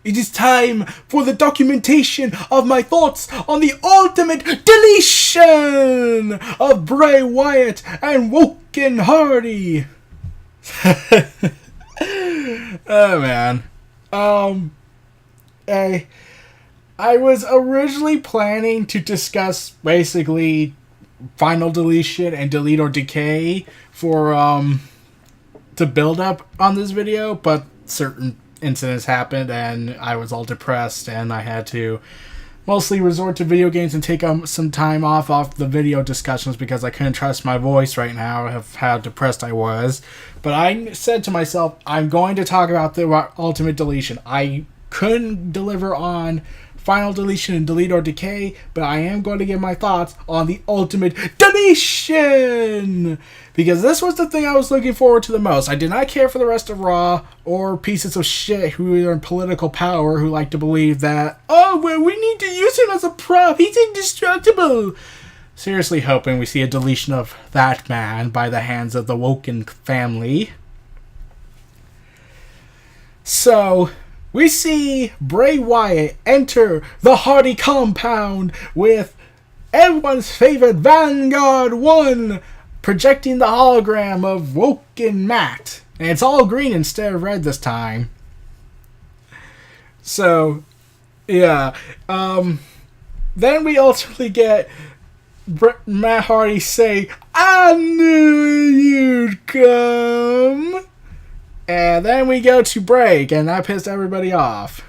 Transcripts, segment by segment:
it is time for the documentation of my thoughts on the ultimate deletion of Bray Wyatt and Woken Hardy. Oh man. I was originally planning to discuss basically Final Deletion and Delete or Decay for to build up on this video, but certain incidents happened and I was all depressed and I had to mostly resort to video games and take some time off the video discussions because I couldn't trust my voice right now of how depressed I was. But I said to myself, I'm going to talk about the Ultimate Deletion. I couldn't deliver on Final Deletion and Delete or Decay, but I am going to give my thoughts on the Ultimate Deletion! Because this was the thing I was looking forward to the most. I did not care for the rest of Raw or pieces of shit who are in political power who like to believe that, oh, well, we need to use him as a prop. He's indestructible. Seriously hoping we see a deletion of that man by the hands of the Woken family. So we see Bray Wyatt enter the Hardy compound with everyone's favorite Vanguard 1 projecting the hologram of Woken Matt. And it's all green instead of red this time. So, yeah. Then we ultimately get Matt Hardy say, I knew you'd come. And then we go to break, and that pissed everybody off.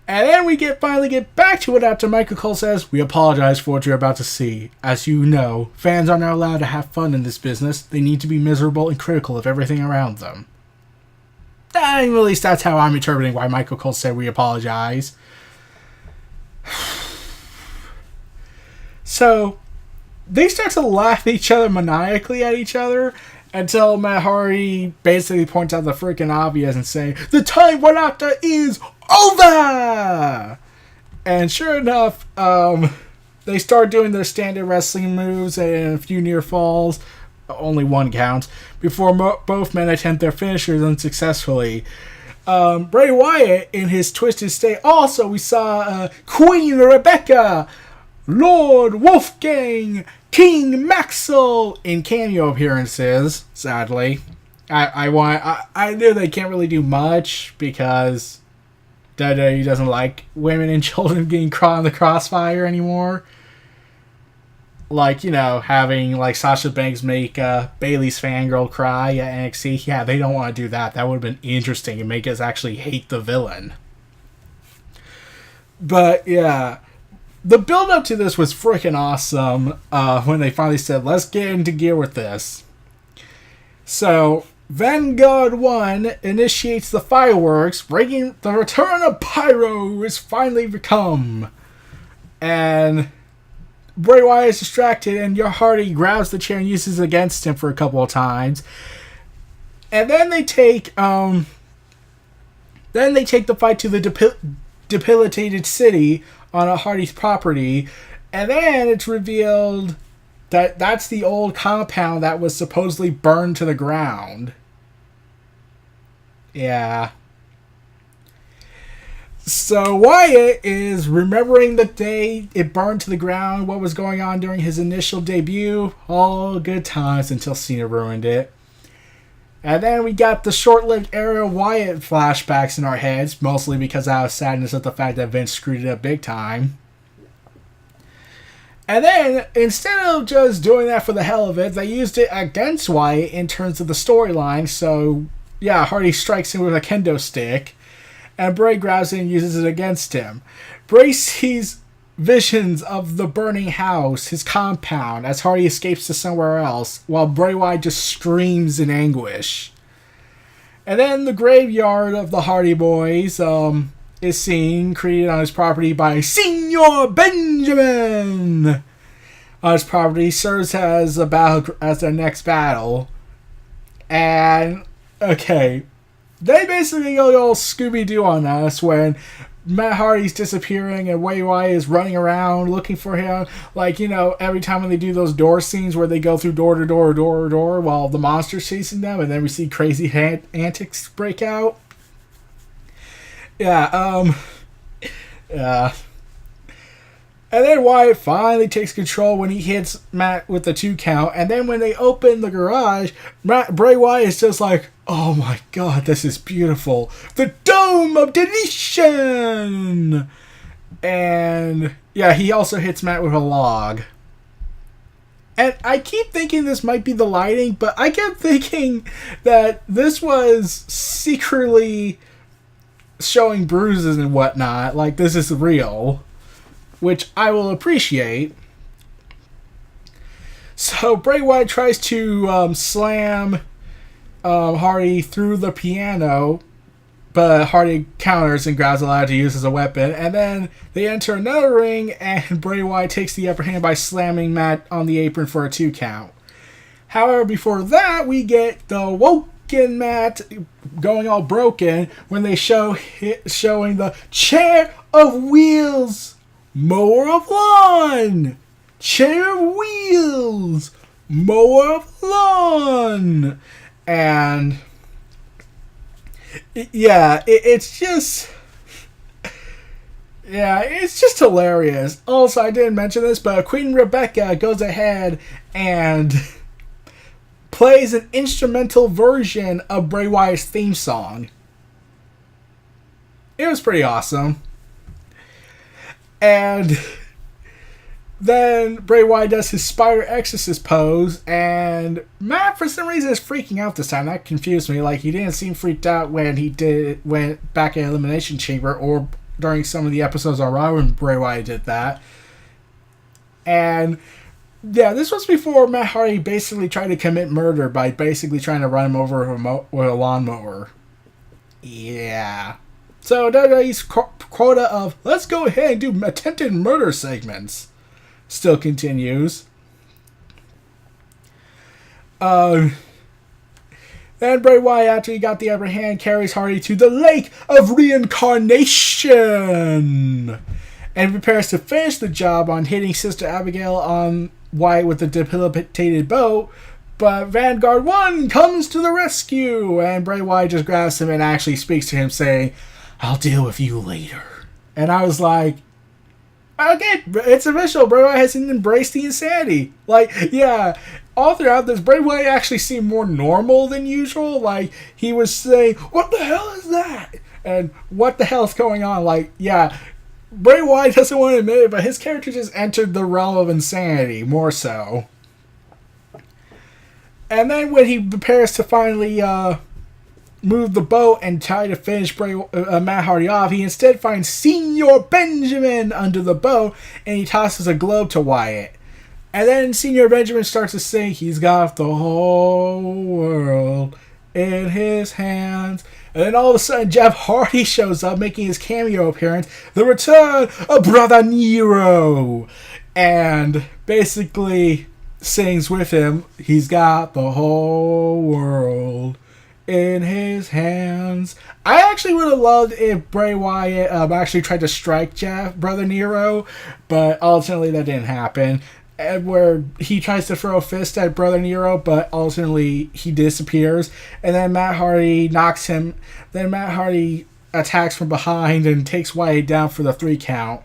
And then we finally get back to it after Michael Cole says, we apologize for what you're about to see. As you know, fans are not allowed to have fun in this business. They need to be miserable and critical of everything around them. At least that's how I'm interpreting why Michael Cole said we apologize. So, they start to laugh at each other maniacally at each other until Matt Hardy basically points out the freaking obvious and say, the time we're after is over! And sure enough, they start doing their standard wrestling moves and a few near falls, only one counts, before both men attempt their finishers unsuccessfully. Bray Wyatt, in his twisted state, also we saw Queen Rebecca, Lord Wolfgang, King Maxwell in cameo appearances, sadly. I knew they can't really do much because WWE doesn't like women and children getting caught in the crossfire anymore. Like, you know, having like Sasha Banks make Bayley's fangirl cry at NXT. Yeah, they don't want to do that. That would have been interesting and make us actually hate the villain. But yeah, the build up to this was freaking awesome when they finally said, let's get into gear with this. So, Vanguard 1 initiates the fireworks, bringing the return of Pyro is finally come. And Bray Wyatt is distracted, and Hardy grabs the chair and uses it against him for a couple of times. And then they take the fight to the debilitated city on a Hardy's property, and then it's revealed that that's the old compound that was supposedly burned to the ground. Yeah. So Wyatt is remembering the day it burned to the ground, what was going on during his initial debut. All good times until Cena ruined it. And then we got the short-lived era Wyatt flashbacks in our heads, mostly because out of sadness at the fact that Vince screwed it up big time. And then, instead of just doing that for the hell of it, they used it against Wyatt in terms of the storyline. So, yeah, Hardy strikes him with a kendo stick, and Bray grabs it and uses it against him. Bray sees visions of the burning house, his compound, as Hardy escapes to somewhere else, while Bray Wyatt just screams in anguish. And then the graveyard of the Hardy Boys is seen, created on his property by Senior Benjamin. On his property, serves as their next battle. And, okay, they basically go all Scooby-Doo on us when Matt Hardy's disappearing and Bray Wyatt is running around looking for him. Like, you know, every time when they do those door scenes where they go through door to door, door to door while the monster's chasing them, and then we see crazy antics break out. Yeah, yeah. And then Wyatt finally takes control when he hits Matt with the 2 count. And then when they open the garage, Bray Wyatt is just like, oh my god, this is beautiful. The Dome of Deletion! And yeah, he also hits Matt with a log. And I keep thinking this might be the lighting, but I kept thinking that this was secretly showing bruises and whatnot. Like, this is real. Which I will appreciate. So Bray Wyatt tries to slam Hardy through the piano, but Hardy counters and grabs a ladder to use as a weapon. And then they enter another ring, and Bray Wyatt takes the upper hand by slamming Matt on the apron for a 2 count. However, before that, we get the Woken Matt going all broken when they showing the Chair of Wheels. Mower of lawn! Chair of wheels! Mower of lawn! And yeah, it's just hilarious. Also, I didn't mention this, but Queen Rebecca goes ahead and plays an instrumental version of Bray Wyatt's theme song. It was pretty awesome. And then Bray Wyatt does his Spider Exorcist pose, and Matt, for some reason, is freaking out this time. That confused me. Like, he didn't seem freaked out when he went back in Elimination Chamber, or during some of the episodes on Raw when Bray Wyatt did that. And yeah, this was before Matt Hardy basically tried to commit murder by basically trying to run him over with a lawnmower. Yeah. So WWE's quota of let's go ahead and do attempted murder segments still continues. Then Bray Wyatt, after he got the upper hand, carries Hardy to the Lake of Reincarnation and prepares to finish the job on hitting Sister Abigail on Wyatt with the debilitated boat. But Vanguard 1 comes to the rescue, and Bray Wyatt just grabs him and actually speaks to him, saying, I'll deal with you later. And I was like, okay, it's official. Bray Wyatt has embraced the insanity. Like, yeah, all throughout this, Bray Wyatt actually seemed more normal than usual. Like, he was saying, what the hell is that? And what the hell is going on? Like, yeah, Bray Wyatt doesn't want to admit it, but his character just entered the realm of insanity, more so. And then when he prepares to finally move the boat and try to finish Matt Hardy off, he instead finds Senior Benjamin under the boat, and he tosses a globe to Wyatt. And then Senior Benjamin starts to sing, he's got the whole world in his hands. And then all of a sudden, Jeff Hardy shows up, making his cameo appearance, the return of Brother Nero, and basically sings with him, he's got the whole world in his hands. I actually would have loved if Bray Wyatt actually tried to strike Brother Nero, but ultimately that didn't happen. And where he tries to throw a fist at Brother Nero, but ultimately he disappears. And then Matt Hardy knocks him. Then Matt Hardy attacks from behind and takes Wyatt down for the 3 count.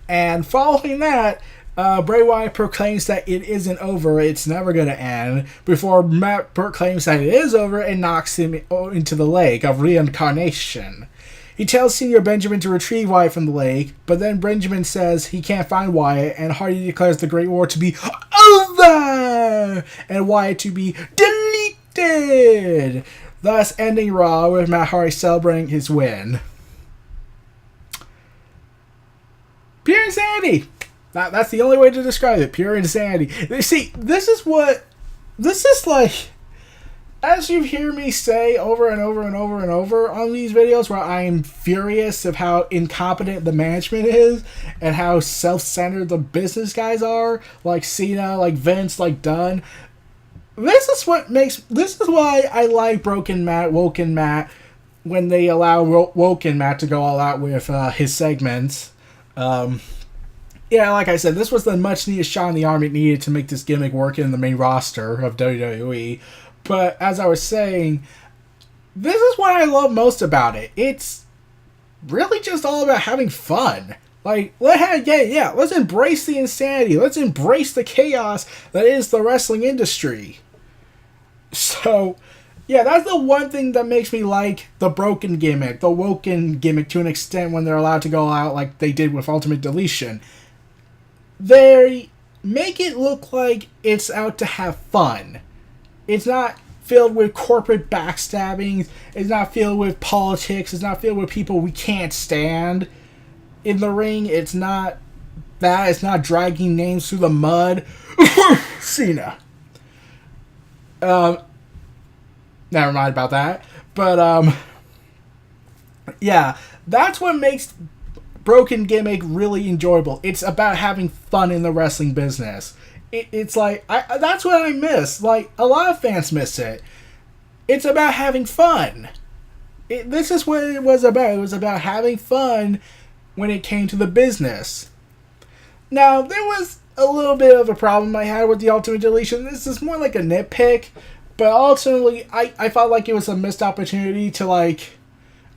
And following that, Bray Wyatt proclaims that it isn't over, it's never going to end, before Matt proclaims that it is over and knocks him into the lake of reincarnation. He tells Senior Benjamin to retrieve Wyatt from the lake, but then Benjamin says he can't find Wyatt, and Hardy declares the Great War to be over, and Wyatt to be deleted, thus ending Raw with Matt Hardy celebrating his win. Pure insanity! That's the only way to describe it. Pure insanity. See, this is like, as you hear me say over and over and over and over on these videos, where I am furious of how incompetent the management is and how self-centered the business guys are, like Cena, like Vince, like Dunn. This is why I like Woken Matt, when they allow Woken Matt to go all out with his segments. Yeah, like I said, this was the much-needed shot in the arm it needed to make this gimmick work in the main roster of WWE. But as I was saying, this is what I love most about it. It's really just all about having fun. Like, let's embrace the insanity. Let's embrace the chaos that is the wrestling industry. So, yeah, that's the one thing that makes me like the broken gimmick, the woken gimmick to an extent when they're allowed to go out like they did with Ultimate Deletion. They make it look like it's out to have fun. It's not filled with corporate backstabbing. It's not filled with politics. It's not filled with people we can't stand in the ring. It's not that. It's not dragging names through the mud. Cena. Never mind about that. But, yeah, that's what makes Broken Gimmick really enjoyable. It's about having fun in the wrestling business. It's like, that's what I miss. Like, a lot of fans miss it. It's about having fun. This is what it was about. It was about having fun when it came to the business. Now, there was a little bit of a problem I had with the Ultimate Deletion. This is more like a nitpick, but ultimately, I felt like it was a missed opportunity to, like,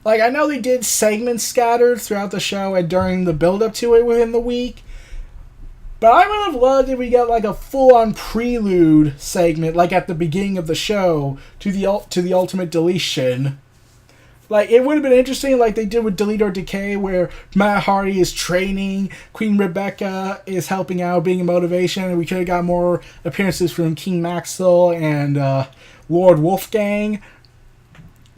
I know they did segments scattered throughout the show and during the build-up to it within the week, but I would have loved if we got, like, a full-on prelude segment, like, at the beginning of the show to the Ultimate Deletion. Like, it would have been interesting, like they did with Delete or Decay, where Matt Hardy is training, Queen Rebecca is helping out, being a motivation, and we could have got more appearances from King Maxwell and Lord Wolfgang,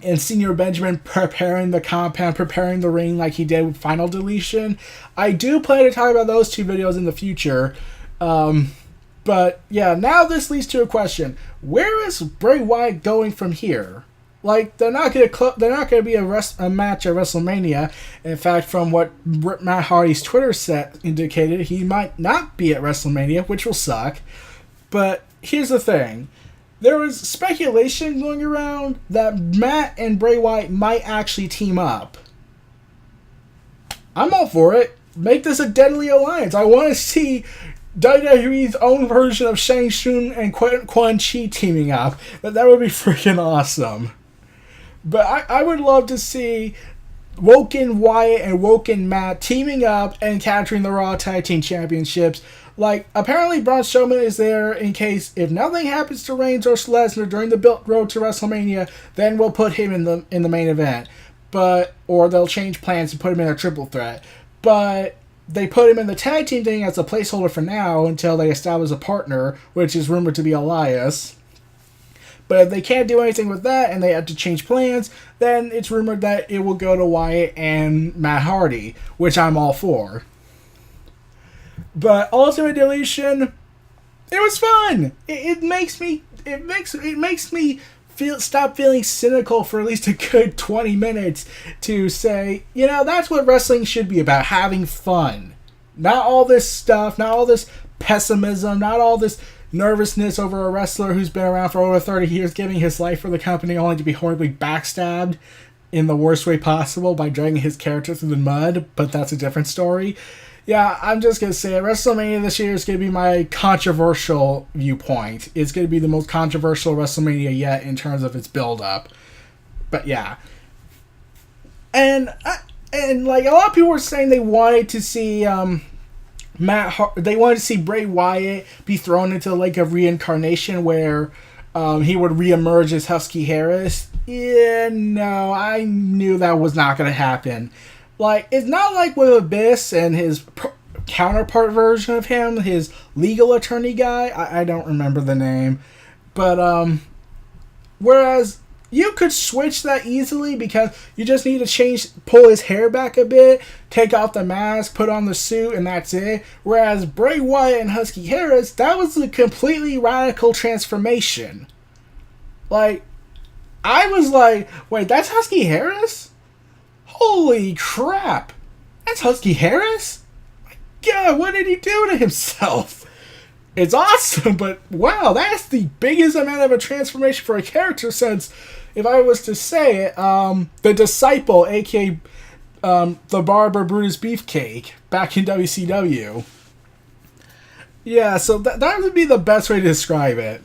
and Senior Benjamin preparing the compound, preparing the ring like he did with Final Deletion. I do plan to talk about those two videos in the future. But, yeah, now this leads to a question. Where is Bray Wyatt going from here? Like, they're not going to be a match at WrestleMania. In fact, from what Matt Hardy's Twitter set indicated, he might not be at WrestleMania, which will suck. But here's the thing. There was speculation going around that Matt and Bray Wyatt might actually team up. I'm all for it. Make this a deadly alliance. I want to see WWE's own version of Shang Tsung and Quan Chi teaming up. That would be freaking awesome. But I would love to see Woken Wyatt and Woken Matt teaming up and capturing the Raw Tag Team Championships. Like, apparently Braun Strowman is there in case if nothing happens to Reigns or Lesnar during the road to WrestleMania, then we'll put him in the main event. Or they'll change plans and put him in a triple threat. But they put him in the tag team thing as a placeholder for now until they establish a partner, which is rumored to be Elias. But if they can't do anything with that and they have to change plans, then it's rumored that it will go to Wyatt and Matt Hardy, which I'm all for. But Ultimate Deletion, it was fun. It makes me stop feeling cynical for at least a good 20 minutes to say, that's what wrestling should be about, having fun. Not all this stuff, not all this pessimism, not all this nervousness over a wrestler who's been around for over 30 years giving his life for the company only to be horribly backstabbed in the worst way possible by dragging his character through the mud, but that's a different story. Yeah, I'm just going to say it. WrestleMania this year is going to be my controversial viewpoint. It's going to be the most controversial WrestleMania yet in terms of its build-up. But yeah. And like a lot of people were saying they wanted to see they wanted to see Bray Wyatt be thrown into the Lake of Reincarnation where he would reemerge as Husky Harris. Yeah, no, I knew that was not going to happen. Like, it's not like with Abyss and his counterpart version of him, his legal attorney guy. I don't remember the name. But, whereas you could switch that easily because you just need to pull his hair back a bit, take off the mask, put on the suit, and that's it. Whereas Bray Wyatt and Husky Harris, that was a completely radical transformation. Like, I was like, wait, that's Husky Harris? Holy crap! That's Husky Harris? My God, what did he do to himself? It's awesome, but wow, that's the biggest amount of a transformation for a character since, if I was to say it, the Disciple, aka the Barber Brutus Beefcake, back in WCW. Yeah, so that would be the best way to describe it.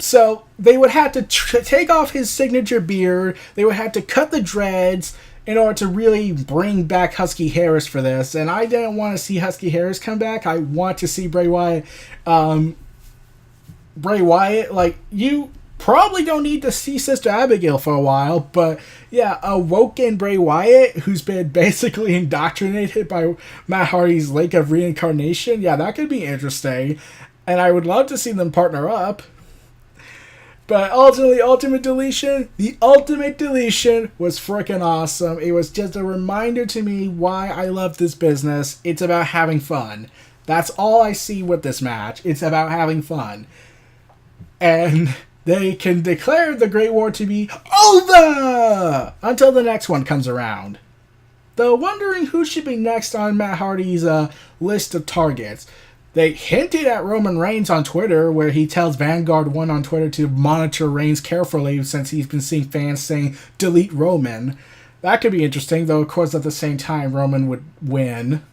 So they would have to take off his signature beard. They would have to cut the dreads in order to really bring back Husky Harris for this. And I didn't want to see Husky Harris come back. I want to see Bray Wyatt. Bray Wyatt, like, you probably don't need to see Sister Abigail for a while, but yeah, a woken Bray Wyatt who's been basically indoctrinated by Matt Hardy's Lake of Reincarnation, yeah, that could be interesting. And I would love to see them partner up. But ultimately, the Ultimate Deletion was freaking awesome. It was just a reminder to me why I love this business. It's about having fun. That's all I see with this match. It's about having fun. And they can declare the Great War to be over until the next one comes around. Though wondering who should be next on Matt Hardy's list of targets. They hinted at Roman Reigns on Twitter, where he tells Vanguard 1 on Twitter to monitor Reigns carefully since he's been seeing fans saying, delete Roman. That could be interesting, though of course at the same time Roman would win.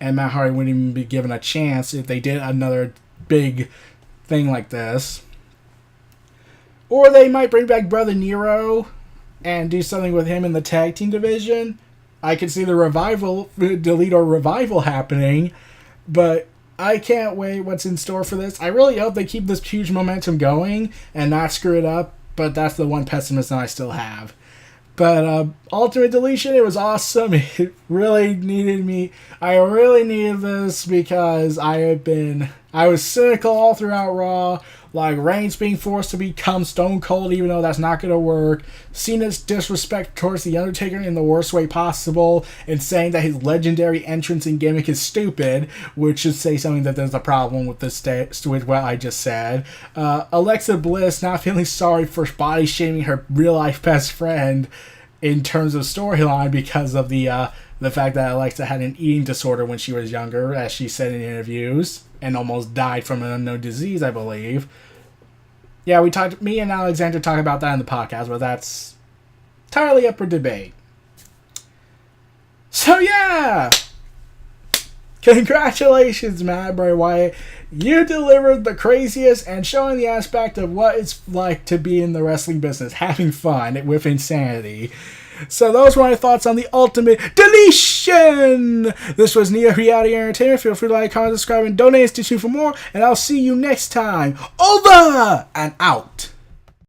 And Matt Hardy wouldn't even be given a chance if they did another big thing like this. Or they might bring back Brother Nero and do something with him in the tag team division. I could see the delete or revival happening. But I can't wait what's in store for this. I really hope they keep this huge momentum going and not screw it up. But that's the one pessimism I still have. But Ultimate Deletion, it was awesome. It really needed me. I really needed this because I was cynical all throughout Raw. Like Reigns being forced to become Stone Cold, even though that's not going to work. Cena's disrespect towards The Undertaker in the worst way possible. And saying that his legendary entrance and gimmick is stupid. Which should say something that there's a problem with this with what I just said. Alexa Bliss not feeling sorry for body shaming her real life best friend in terms of storyline because of the fact that Alexa had an eating disorder when she was younger, as she said in interviews, and almost died from an unknown disease, I believe. Yeah, me and Alexander talked about that in the podcast, but that's entirely up for debate. So yeah! Congratulations, Matt Bray Wyatt. You delivered the craziest and showing the aspect of what it's like to be in the wrestling business, having fun with insanity. So those were my thoughts on the Ultimate Deletion. This was Neo Reality Entertainment. Feel free to like, comment, subscribe, and donate to for more. And I'll see you next time. Over and out.